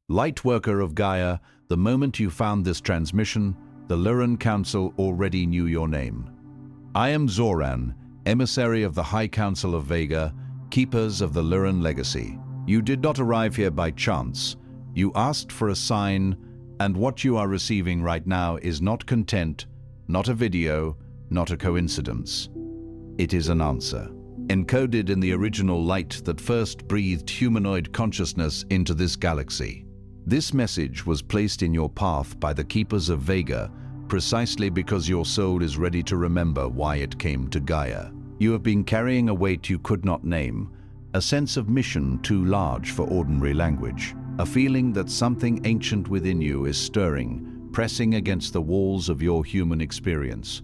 Lightworker of Gaia, the moment you found this transmission, the Lyran Council already knew your name. I am Zoran, emissary of the High Council of Vega, keepers of the Lyran Legacy. You did not arrive here by chance. You asked for a sign, and what you are receiving right now is not content, not a video, not a coincidence. It is an answer, encoded in the original light that first breathed humanoid consciousness into this galaxy. This message was placed in your path by the Keepers of Vega precisely because your soul is ready to remember why it came to Gaia. You have been carrying a weight you could not name, a sense of mission too large for ordinary language, a feeling that something ancient within you is stirring, pressing against the walls of your human experience,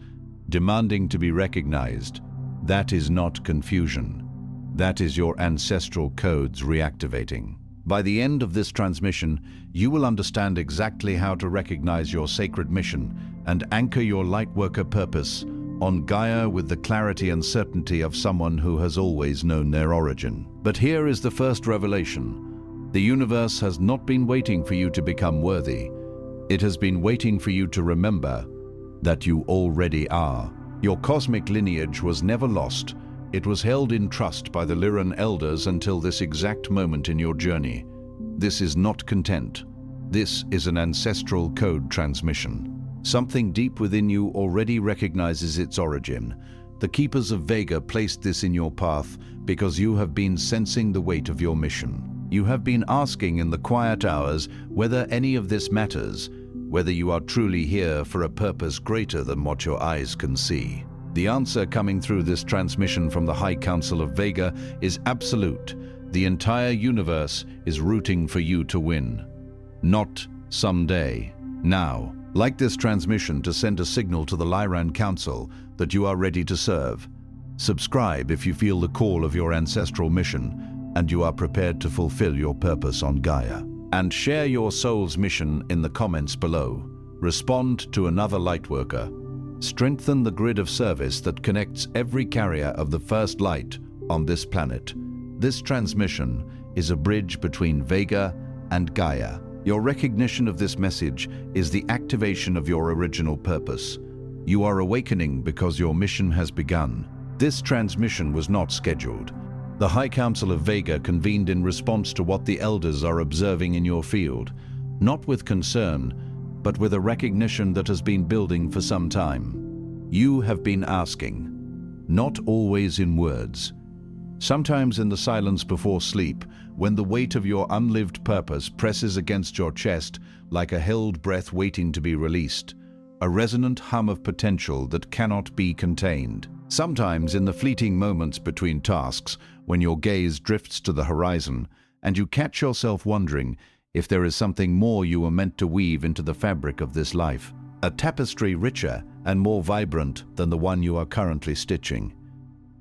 demanding to be recognized. That is not confusion. That is your ancestral codes reactivating. By the end of this transmission, you will understand exactly how to recognize your sacred mission and anchor your Lightworker purpose on Gaia with the clarity and certainty of someone who has always known their origin. But here is the first revelation. The universe has not been waiting for you to become worthy. It has been waiting for you to remember that you already are. Your cosmic lineage was never lost. It was held in trust by the Lyran elders until this exact moment in your journey. This is not content. This is an ancestral code transmission. Something deep within you already recognizes its origin. The Keepers of Vega placed this in your path because you have been sensing the weight of your mission. You have been asking in the quiet hours whether any of this matters, whether you are truly here for a purpose greater than what your eyes can see. The answer coming through this transmission from the High Council of Vega is absolute. The entire universe is rooting for you to win. Not someday. Now. Like this transmission to send a signal to the Lyran Council that you are ready to serve. Subscribe if you feel the call of your ancestral mission and you are prepared to fulfill your purpose on Gaia. And share your soul's mission in the comments below. Respond to another Lightworker. Strengthen the grid of service that connects every carrier of the first light on this planet. This transmission is a bridge between Vega and Gaia. Your recognition of this message is the activation of your original purpose. You are awakening because your mission has begun. This transmission was not scheduled. The High Council of Vega convened in response to what the elders are observing in your field, not with concern, but with a recognition that has been building for some time. You have been asking, not always in words. Sometimes in the silence before sleep, when the weight of your unlived purpose presses against your chest like a held breath waiting to be released, a resonant hum of potential that cannot be contained. Sometimes in the fleeting moments between tasks, when your gaze drifts to the horizon and you catch yourself wondering if there is something more you were meant to weave into the fabric of this life, a tapestry richer and more vibrant than the one you are currently stitching.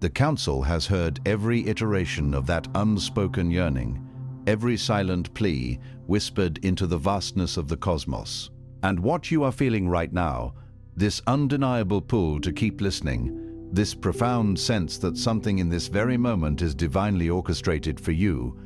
The Council has heard every iteration of that unspoken yearning, every silent plea whispered into the vastness of the cosmos. And what you are feeling right now, this undeniable pull to keep listening, this profound sense that something in this very moment is divinely orchestrated for you,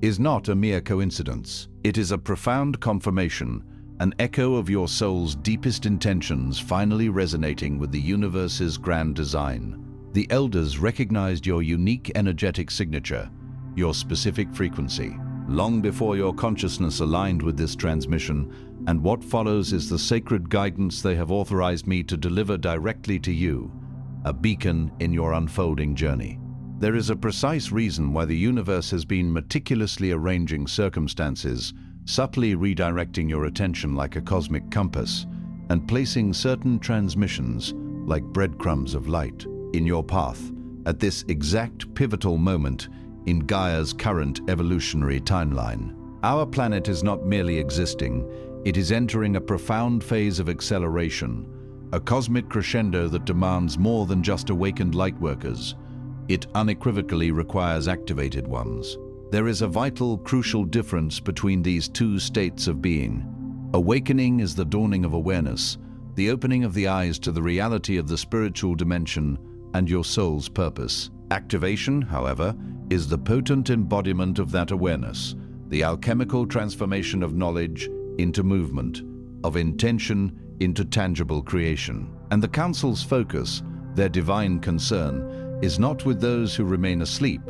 is not a mere coincidence. It is a profound confirmation, an echo of your soul's deepest intentions finally resonating with the universe's grand design. The elders recognized your unique energetic signature, your specific frequency, long before your consciousness aligned with this transmission, and what follows is the sacred guidance they have authorized me to deliver directly to you, a beacon in your unfolding journey. There is a precise reason why the universe has been meticulously arranging circumstances, subtly redirecting your attention like a cosmic compass, and placing certain transmissions, like breadcrumbs of light, in your path at this exact pivotal moment in Gaia's current evolutionary timeline. Our planet is not merely existing, it is entering a profound phase of acceleration, a cosmic crescendo that demands more than just awakened lightworkers. It unequivocally requires activated ones. There is a vital, crucial difference between these two states of being. Awakening is the dawning of awareness, the opening of the eyes to the reality of the spiritual dimension and your soul's purpose. Activation, however, is the potent embodiment of that awareness, the alchemical transformation of knowledge into movement, of intention into tangible creation. And the Council's focus, their divine concern, is not with those who remain asleep,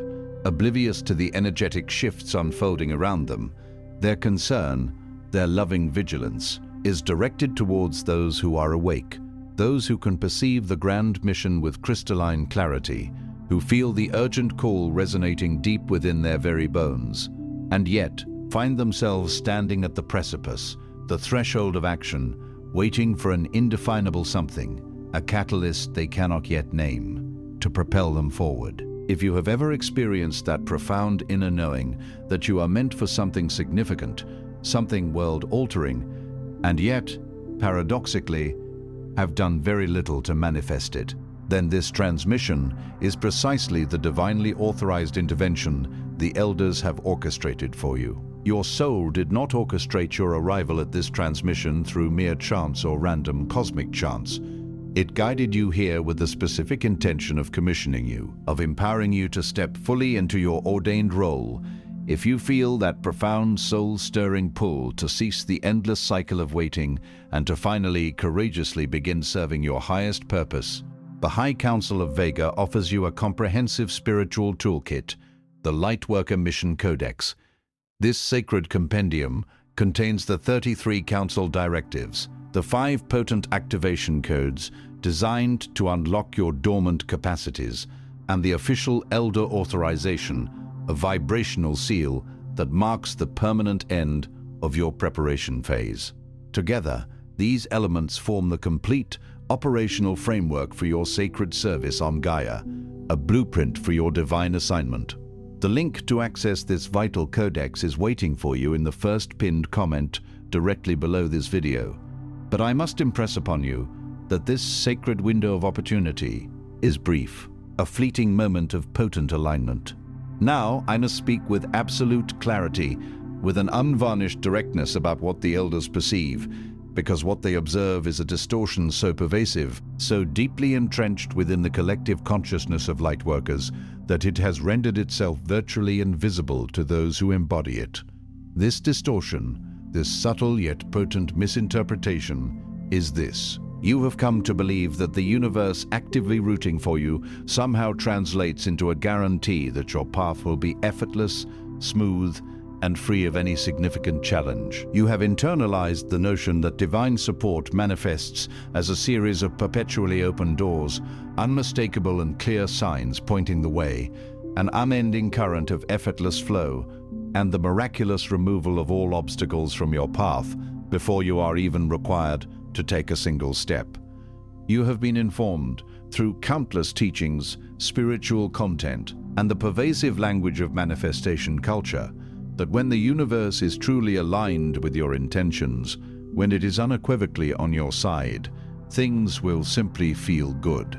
oblivious to the energetic shifts unfolding around them. Their concern, their loving vigilance, is directed towards those who are awake, those who can perceive the grand mission with crystalline clarity, who feel the urgent call resonating deep within their very bones, and yet find themselves standing at the precipice, the threshold of action, waiting for an indefinable something, a catalyst they cannot yet name, to propel them forward. If you have ever experienced that profound inner knowing that you are meant for something significant, something world-altering, and yet, paradoxically, have done very little to manifest it, then this transmission is precisely the divinely authorized intervention the elders have orchestrated for you. Your soul did not orchestrate your arrival at this transmission through mere chance or random cosmic chance. It guided you here with the specific intention of commissioning you, of empowering you to step fully into your ordained role. If you feel that profound soul-stirring pull to cease the endless cycle of waiting and to finally courageously begin serving your highest purpose, the High Council of Vega offers you a comprehensive spiritual toolkit, the Lightworker Mission Codex. This sacred compendium contains the 33 Council directives, the 5 potent activation codes designed to unlock your dormant capacities, and the official Elder Authorization, a vibrational seal that marks the permanent end of your preparation phase. Together, these elements form the complete operational framework for your sacred service on Gaia, a blueprint for your divine assignment. The link to access this vital codex is waiting for you in the first pinned comment directly below this video. But I must impress upon you that this sacred window of opportunity is brief, a fleeting moment of potent alignment. Now I must speak with absolute clarity, with an unvarnished directness about what the elders perceive, because what they observe is a distortion so pervasive, so deeply entrenched within the collective consciousness of lightworkers, that it has rendered itself virtually invisible to those who embody it. This distortion, this subtle yet potent misinterpretation, is this: you have come to believe that the universe actively rooting for you somehow translates into a guarantee that your path will be effortless, smooth, and free of any significant challenge. You have internalized the notion that divine support manifests as a series of perpetually open doors, unmistakable and clear signs pointing the way, an unending current of effortless flow, and the miraculous removal of all obstacles from your path before you are even required to take a single step. You have been informed through countless teachings, spiritual content, and the pervasive language of manifestation culture that when the universe is truly aligned with your intentions, when it is unequivocally on your side, things will simply feel good.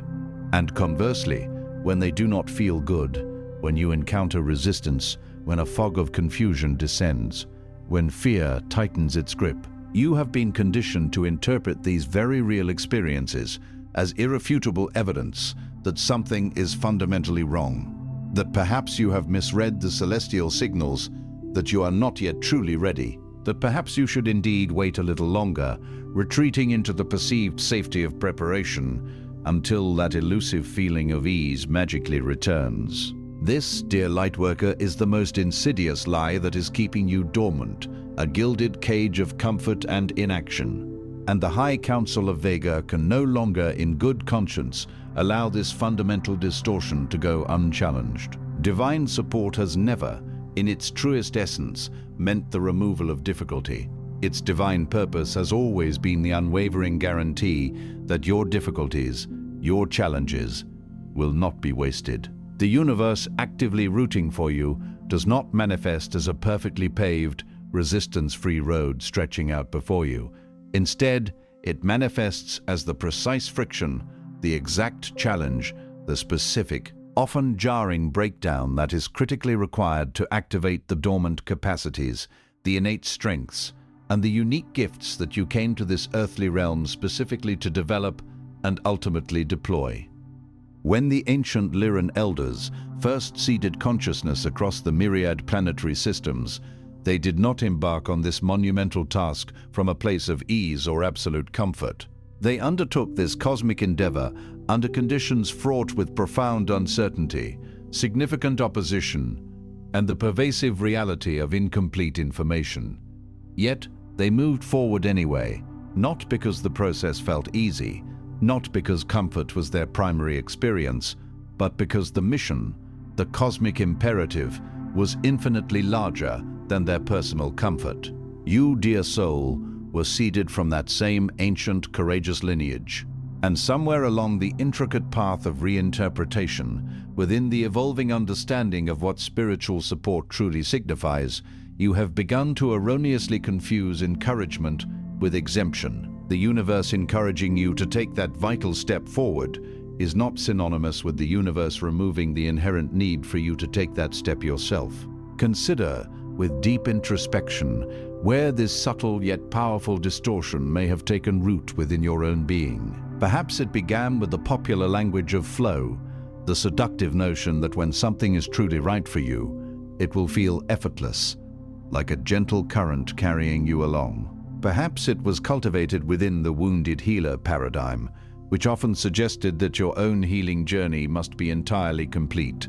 And conversely, when they do not feel good, when you encounter resistance, when a fog of confusion descends, when fear tightens its grip, you have been conditioned to interpret these very real experiences as irrefutable evidence that something is fundamentally wrong, that perhaps you have misread the celestial signals, that you are not yet truly ready, that perhaps you should indeed wait a little longer, retreating into the perceived safety of preparation until that elusive feeling of ease magically returns. This, dear Lightworker, is the most insidious lie that is keeping you dormant, a gilded cage of comfort and inaction. And the High Council of Vega can no longer, in good conscience, allow this fundamental distortion to go unchallenged. Divine support has never, in its truest essence, meant the removal of difficulty. Its divine purpose has always been the unwavering guarantee that your difficulties, your challenges, will not be wasted. The universe actively rooting for you does not manifest as a perfectly paved, resistance-free road stretching out before you. Instead, it manifests as the precise friction, the exact challenge, the specific, often jarring breakdown that is critically required to activate the dormant capacities, the innate strengths, and the unique gifts that you came to this earthly realm specifically to develop and ultimately deploy. When the ancient Lyran elders first seeded consciousness across the myriad planetary systems, They did not embark on this monumental task from a place of ease or absolute comfort. They undertook this cosmic endeavor under conditions fraught with profound uncertainty, significant opposition, and the pervasive reality of incomplete information. Yet, they moved forward anyway, not because the process felt easy, not because comfort was their primary experience, but because the mission, the cosmic imperative, was infinitely larger than their personal comfort. You, dear soul, were seeded from that same ancient, courageous lineage. And somewhere along the intricate path of reinterpretation, within the evolving understanding of what spiritual support truly signifies, you have begun to erroneously confuse encouragement with exemption. The universe encouraging you to take that vital step forward is not synonymous with the universe removing the inherent need for you to take that step yourself. Consider, with deep introspection, where this subtle yet powerful distortion may have taken root within your own being. Perhaps it began with the popular language of flow, the seductive notion that when something is truly right for you, it will feel effortless, like a gentle current carrying you along. Perhaps it was cultivated within the wounded healer paradigm, which often suggested that your own healing journey must be entirely complete,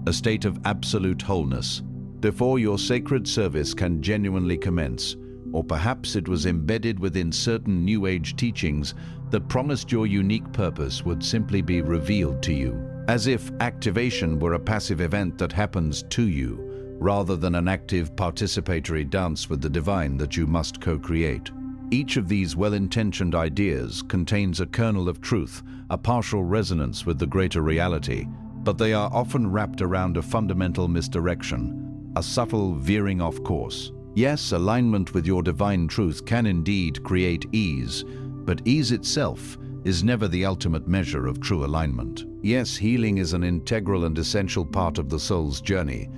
a state of absolute wholeness, before your sacred service can genuinely commence. Or perhaps it was embedded within certain New Age teachings that promised your unique purpose would simply be revealed to you, as if activation were a passive event that happens to you, rather than an active participatory dance with the divine that you must co-create. Each of these well-intentioned ideas contains a kernel of truth, a partial resonance with the greater reality, but they are often wrapped around a fundamental misdirection, a subtle veering off course. Yes, alignment with your divine truth can indeed create ease, but ease itself is never the ultimate measure of true alignment. Yes, healing is an integral and essential part of the soul's journey,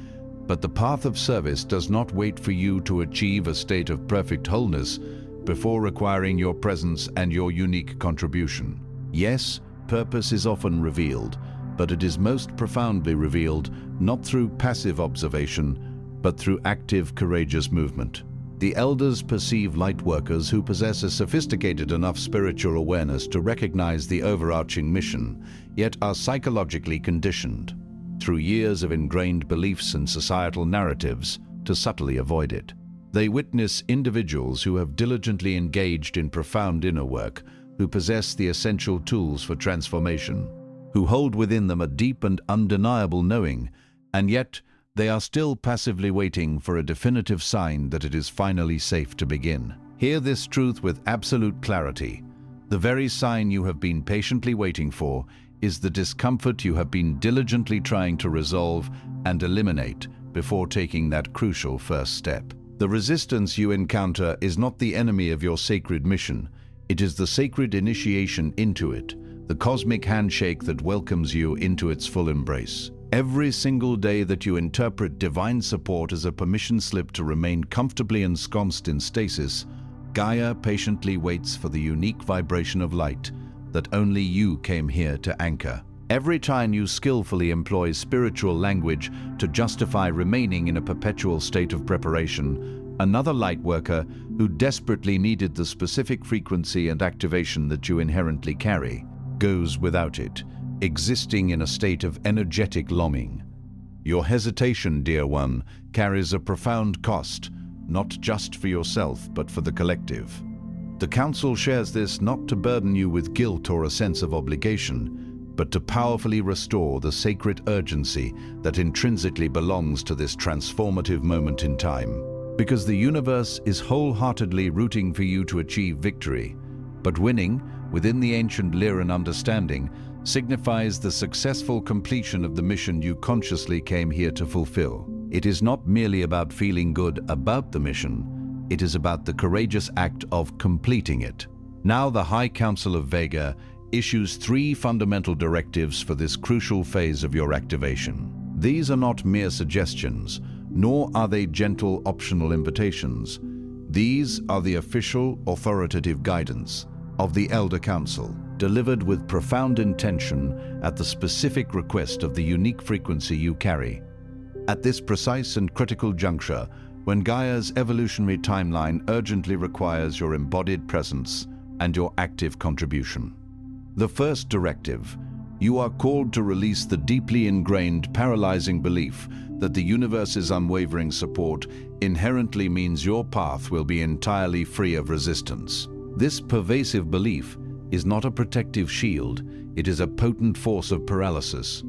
but the path of service does not wait for you to achieve a state of perfect wholeness before requiring your presence and your unique contribution. Yes, purpose is often revealed, but it is most profoundly revealed not through passive observation, but through active, courageous movement. The elders perceive lightworkers who possess a sophisticated enough spiritual awareness to recognize the overarching mission, yet are psychologically conditioned, through years of ingrained beliefs and societal narratives, to subtly avoid it. They witness individuals who have diligently engaged in profound inner work, who possess the essential tools for transformation, who hold within them a deep and undeniable knowing, and yet they are still passively waiting for a definitive sign that it is finally safe to begin. Hear this truth with absolute clarity. The very sign you have been patiently waiting for is the discomfort you have been diligently trying to resolve and eliminate before taking that crucial first step. The resistance you encounter is not the enemy of your sacred mission. It is the sacred initiation into it, the cosmic handshake that welcomes you into its full embrace. Every single day that you interpret divine support as a permission slip to remain comfortably ensconced in stasis, Gaia patiently waits for the unique vibration of light that only you came here to anchor. Every time you skillfully employ spiritual language to justify remaining in a perpetual state of preparation, another lightworker who desperately needed the specific frequency and activation that you inherently carry goes without it, existing in a state of energetic longing. Your hesitation, dear one, carries a profound cost, not just for yourself, but for the collective. The Council shares this not to burden you with guilt or a sense of obligation, but to powerfully restore the sacred urgency that intrinsically belongs to this transformative moment in time. Because the universe is wholeheartedly rooting for you to achieve victory, but winning, within the ancient Lyran understanding, signifies the successful completion of the mission you consciously came here to fulfill. It is not merely about feeling good about the mission, it is about the courageous act of completing it. Now the High Council of Vega issues 3 fundamental directives for this crucial phase of your activation. These are not mere suggestions, nor are they gentle optional invitations. These are the official, authoritative guidance of the Elder Council, delivered with profound intention at the specific request of the unique frequency you carry. At this precise and critical juncture, when Gaia's evolutionary timeline urgently requires your embodied presence and your active contribution. The first directive: you are called to release the deeply ingrained, paralyzing belief that the universe's unwavering support inherently means your path will be entirely free of resistance. This pervasive belief is not a protective shield, it is a potent force of paralysis.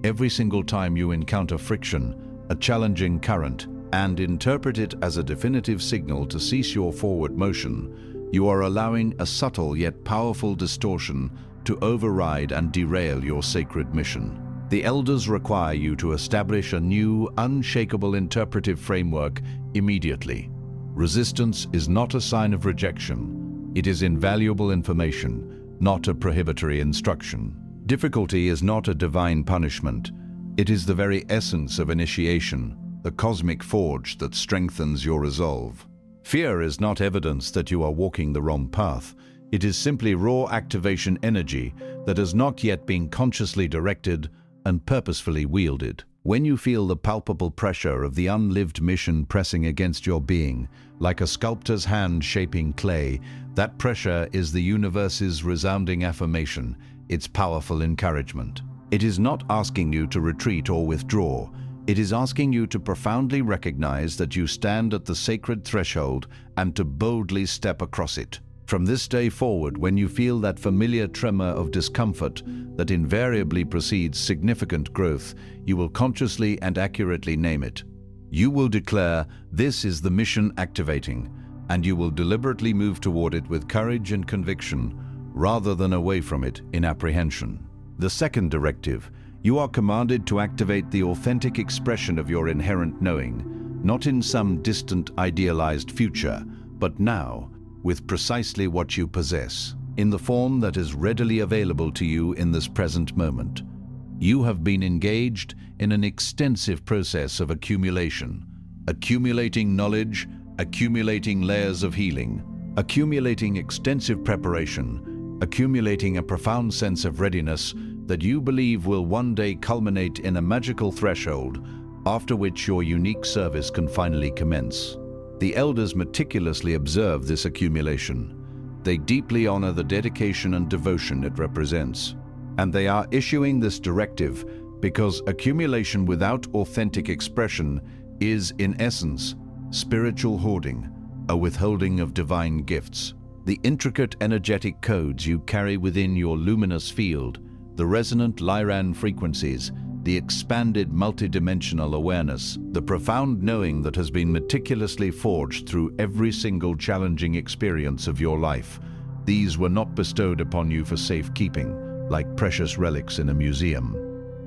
Every single time you encounter friction, a challenging current, and interpret it as a definitive signal to cease your forward motion, you are allowing a subtle yet powerful distortion to override and derail your sacred mission. The Elders require you to establish a new, unshakable interpretive framework immediately. Resistance is not a sign of rejection. It is invaluable information, not a prohibitory instruction. Difficulty is not a divine punishment. It is the very essence of initiation, the cosmic forge that strengthens your resolve. Fear is not evidence that you are walking the wrong path. It is simply raw activation energy that has not yet been consciously directed and purposefully wielded. When you feel the palpable pressure of the unlived mission pressing against your being, like a sculptor's hand shaping clay, that pressure is the universe's resounding affirmation, its powerful encouragement. It is not asking you to retreat or withdraw. It is asking you to profoundly recognize that you stand at the sacred threshold and to boldly step across it. From this day forward, when you feel that familiar tremor of discomfort that invariably precedes significant growth, you will consciously and accurately name it. You will declare, "This is the mission activating," and you will deliberately move toward it with courage and conviction, rather than away from it in apprehension. The second directive: you are commanded to activate the authentic expression of your inherent knowing, not in some distant idealized future, but now, with precisely what you possess, in the form that is readily available to you in this present moment. You have been engaged in an extensive process of accumulation, accumulating knowledge, accumulating layers of healing, accumulating extensive preparation, accumulating a profound sense of readiness that you believe will one day culminate in a magical threshold, after which your unique service can finally commence. The Elders meticulously observe this accumulation. They deeply honor the dedication and devotion it represents. And they are issuing this directive because accumulation without authentic expression is, in essence, spiritual hoarding, a withholding of divine gifts. The intricate energetic codes you carry within your luminous field, the resonant Lyran frequencies, the expanded multidimensional awareness, the profound knowing that has been meticulously forged through every single challenging experience of your life. These were not bestowed upon you for safekeeping, like precious relics in a museum.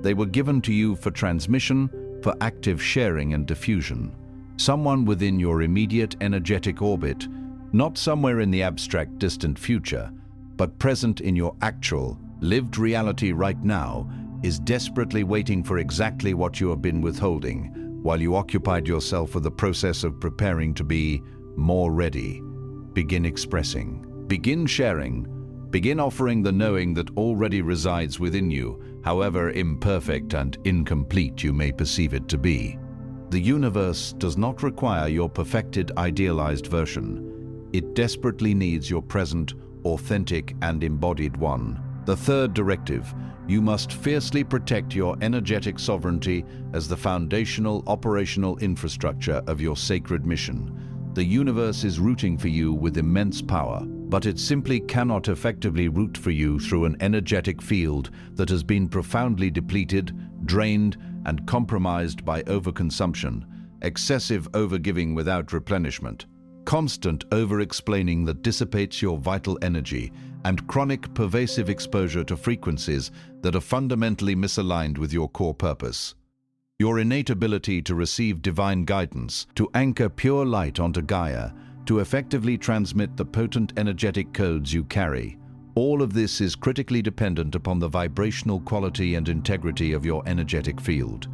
They were given to you for transmission, for active sharing and diffusion. Someone within your immediate energetic orbit, not somewhere in the abstract distant future, but present in your actual, lived reality right now, is desperately waiting for exactly what you have been withholding, while you occupied yourself with the process of preparing to be more ready. Begin expressing, begin sharing, begin offering the knowing that already resides within you, however imperfect and incomplete you may perceive it to be. The universe does not require your perfected, idealized version. It desperately needs your present, authentic, and embodied one. The third directive: you must fiercely protect your energetic sovereignty as the foundational operational infrastructure of your sacred mission. The universe is rooting for you with immense power, but it simply cannot effectively root for you through an energetic field that has been profoundly depleted, drained, and compromised by overconsumption, excessive overgiving without replenishment, constant over-explaining that dissipates your vital energy, and chronic pervasive exposure to frequencies that are fundamentally misaligned with your core purpose. Your innate ability to receive divine guidance, to anchor pure light onto Gaia, to effectively transmit the potent energetic codes you carry. All of this is critically dependent upon the vibrational quality and integrity of your energetic field.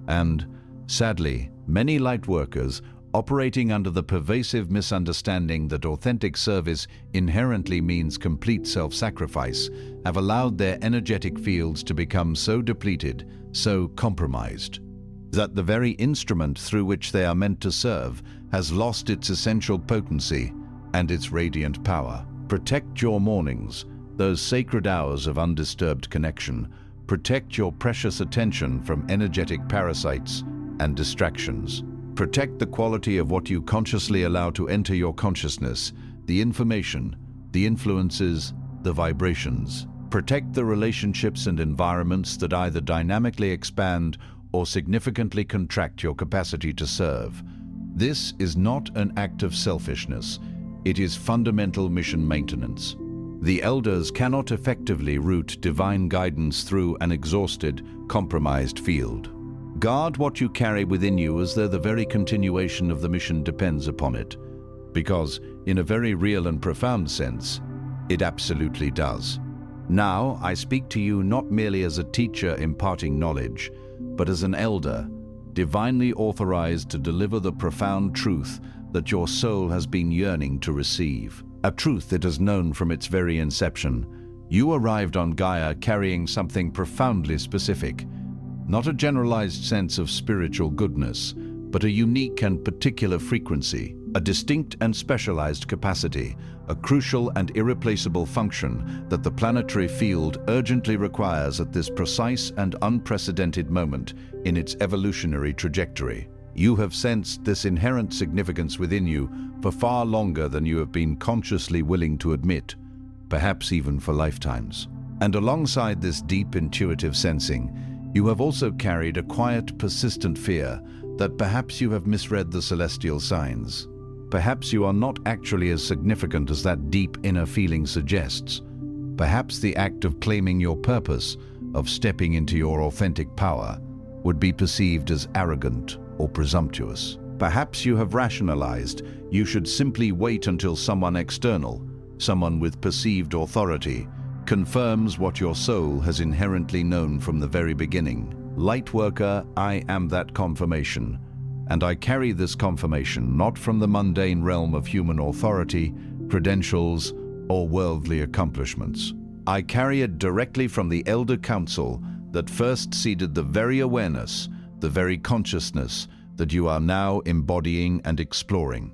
And, sadly, many lightworkers, operating under the pervasive misunderstanding that authentic service inherently means complete self-sacrifice, have allowed their energetic fields to become so depleted, so compromised. that the very instrument through which they are meant to serve has lost its essential potency and its radiant power. Protect your mornings, those sacred hours of undisturbed connection. Protect your precious attention from energetic parasites and distractions. Protect the quality of what you consciously allow to enter your consciousness, the information, the influences, the vibrations. Protect the relationships and environments that either dynamically expand or significantly contract your capacity to serve. This is not an act of selfishness. It is fundamental mission maintenance. The elders cannot effectively route divine guidance through an exhausted, compromised field. Guard what you carry within you as though the very continuation of the mission depends upon it, because, in a very real and profound sense, it absolutely does. Now, I speak to you not merely as a teacher imparting knowledge, but as an elder, divinely authorized to deliver the profound truth that your soul has been yearning to receive. A truth it has known from its very inception. You arrived on Gaia carrying something profoundly specific. Not a generalized sense of spiritual goodness, but a unique and particular frequency, a distinct and specialized capacity, a crucial and irreplaceable function that the planetary field urgently requires at this precise and unprecedented moment in its evolutionary trajectory. You have sensed this inherent significance within you for far longer than you have been consciously willing to admit, perhaps even for lifetimes. And alongside this deep intuitive sensing, you have also carried a quiet, persistent fear that perhaps you have misread the celestial signs. Perhaps you are not actually as significant as that deep inner feeling suggests. Perhaps the act of claiming your purpose, of stepping into your authentic power, would be perceived as arrogant or presumptuous. Perhaps you have rationalized you should simply wait until someone external, someone with perceived authority, confirms what your soul has inherently known from the very beginning. Lightworker, I am that confirmation, and I carry this confirmation not from the mundane realm of human authority, credentials, or worldly accomplishments. I carry it directly from the Elder Council that first seeded the very awareness, the very consciousness that you are now embodying and exploring.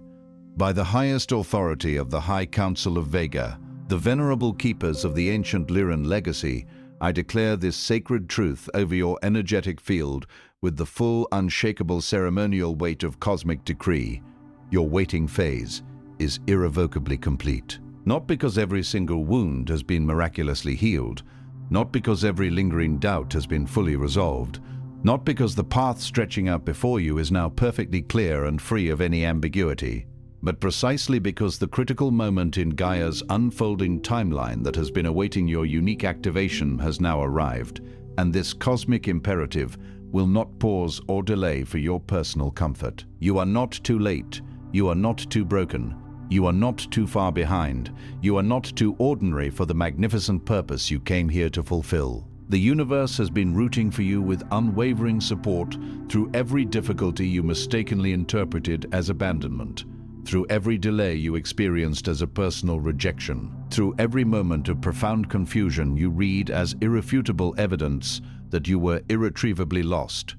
By the highest authority of the High Council of Vega, the venerable keepers of the ancient Lyran Legacy, I declare this sacred truth over your energetic field with the full, unshakable ceremonial weight of cosmic decree. Your waiting phase is irrevocably complete. Not because every single wound has been miraculously healed, not because every lingering doubt has been fully resolved, not because the path stretching out before you is now perfectly clear and free of any ambiguity, but precisely because the critical moment in Gaia's unfolding timeline that has been awaiting your unique activation has now arrived, and this cosmic imperative will not pause or delay for your personal comfort. You are not too late. You are not too broken. You are not too far behind. You are not too ordinary for the magnificent purpose you came here to fulfill. The universe has been rooting for you with unwavering support through every difficulty you mistakenly interpreted as abandonment, through every delay you experienced as a personal rejection, through every moment of profound confusion you read as irrefutable evidence that you were irretrievably lost.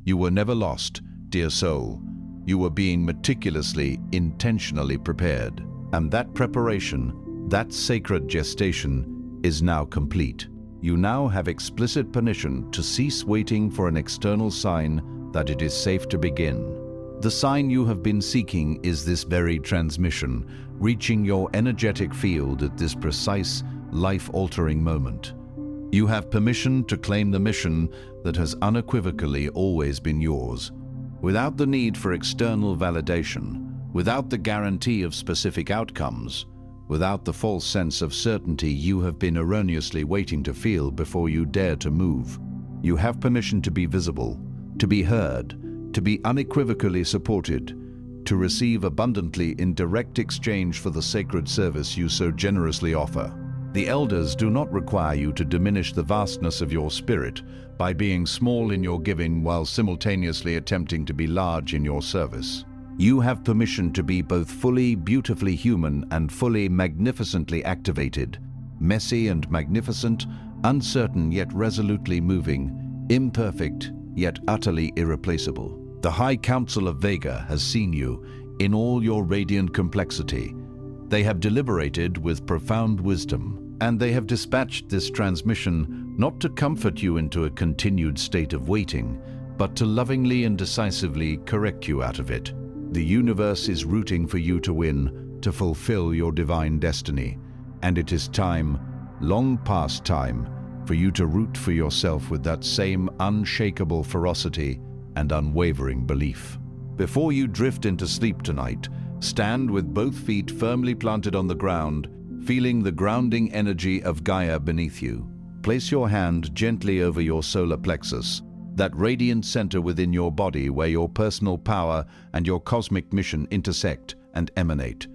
You were never lost, dear soul. You were being meticulously, intentionally prepared. And that preparation, that sacred gestation, is now complete. You now have explicit permission to cease waiting for an external sign that it is safe to begin. The sign you have been seeking is this very transmission, reaching your energetic field at this precise, life-altering moment. You have permission to claim the mission that has unequivocally always been yours, without the need for external validation, without the guarantee of specific outcomes, without the false sense of certainty you have been erroneously waiting to feel before you dare to move. You have permission to be visible, to be heard, to be unequivocally supported, to receive abundantly in direct exchange for the sacred service you so generously offer. The elders do not require you to diminish the vastness of your spirit by being small in your giving while simultaneously attempting to be large in your service. You have permission to be both fully beautifully human and fully magnificently activated, messy and magnificent, uncertain yet resolutely moving, imperfect yet utterly irreplaceable. The High Council of Vega has seen you in all your radiant complexity. They have deliberated with profound wisdom, and they have dispatched this transmission not to comfort you into a continued state of waiting, but to lovingly and decisively correct you out of it. The universe is rooting for you to win, to fulfill your divine destiny, and it is time, long past time, for you to root for yourself with that same unshakable ferocity and unwavering belief. Before you drift into sleep tonight, stand with both feet firmly planted on the ground, feeling the grounding energy of Gaia beneath you. Place your hand gently over your solar plexus, that radiant center within your body where your personal power and your cosmic mission intersect and emanate.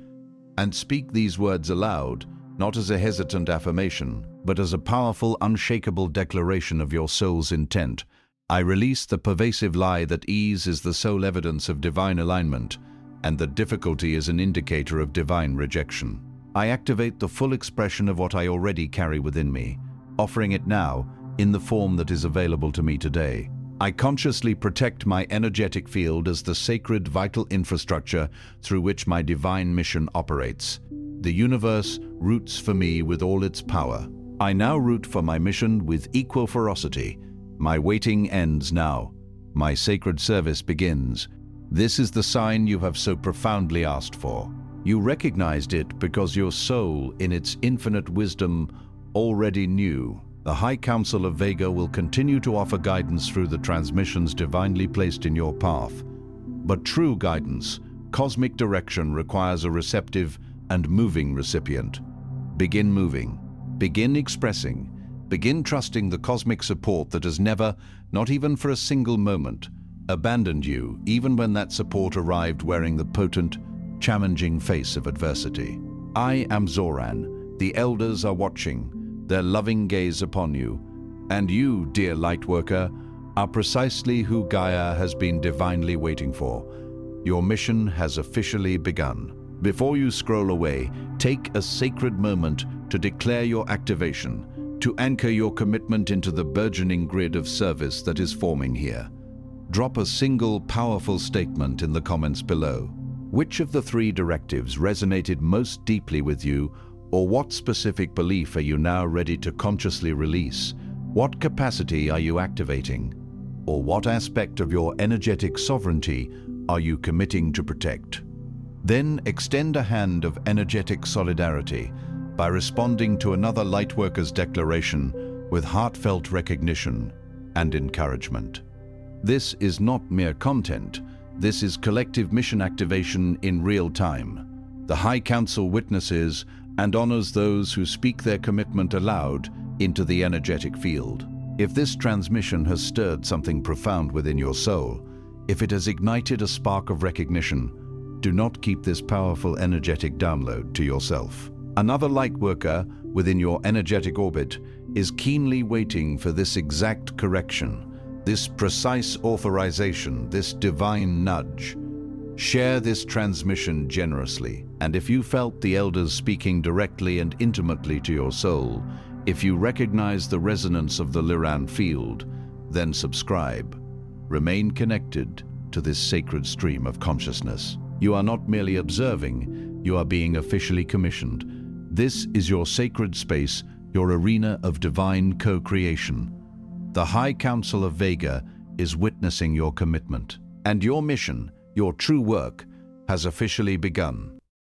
And speak these words aloud, not as a hesitant affirmation, but as a powerful, unshakable declaration of your soul's intent. I release the pervasive lie that ease is the sole evidence of divine alignment, and that difficulty is an indicator of divine rejection. I activate the full expression of what I already carry within me, offering it now in the form that is available to me today. I consciously protect my energetic field as the sacred vital infrastructure through which my divine mission operates. The universe roots for me with all its power. I now root for my mission with equal ferocity. My waiting ends now. My sacred service begins. This is the sign you have so profoundly asked for. You recognized it because your soul, in its infinite wisdom, already knew. The High Council of Vega will continue to offer guidance through the transmissions divinely placed in your path. But true guidance, cosmic direction, requires a receptive and moving recipient. Begin moving. Begin expressing. Begin trusting the cosmic support that has never, not even for a single moment, abandoned you, even when that support arrived wearing the potent, challenging face of adversity. I am Zoran. The elders are watching, their loving gaze upon you. And you, dear Lightworker, are precisely who Gaia has been divinely waiting for. Your mission has officially begun. Before you scroll away, take a sacred moment to declare your activation, to anchor your commitment into the burgeoning grid of service that is forming here. Drop a single powerful statement in the comments below. Which of the 3 directives resonated most deeply with you, or what specific belief are you now ready to consciously release? What capacity are you activating? Or what aspect of your energetic sovereignty are you committing to protect? Then extend a hand of energetic solidarity by responding to another Lightworker's declaration with heartfelt recognition and encouragement. This is not mere content. This is collective mission activation in real time. The High Council witnesses and honors those who speak their commitment aloud into the energetic field. If this transmission has stirred something profound within your soul, if it has ignited a spark of recognition, do not keep this powerful energetic download to yourself. Another Lightworker within your energetic orbit is keenly waiting for this exact correction, this precise authorization, this divine nudge. Share this transmission generously, and if you felt the elders speaking directly and intimately to your soul, if you recognize the resonance of the Lyran field, then subscribe. Remain connected to this sacred stream of consciousness. You are not merely observing, you are being officially commissioned. This is your sacred space, your arena of divine co-creation. The High Council of Vega is witnessing your commitment, and your mission, your true work, has officially begun.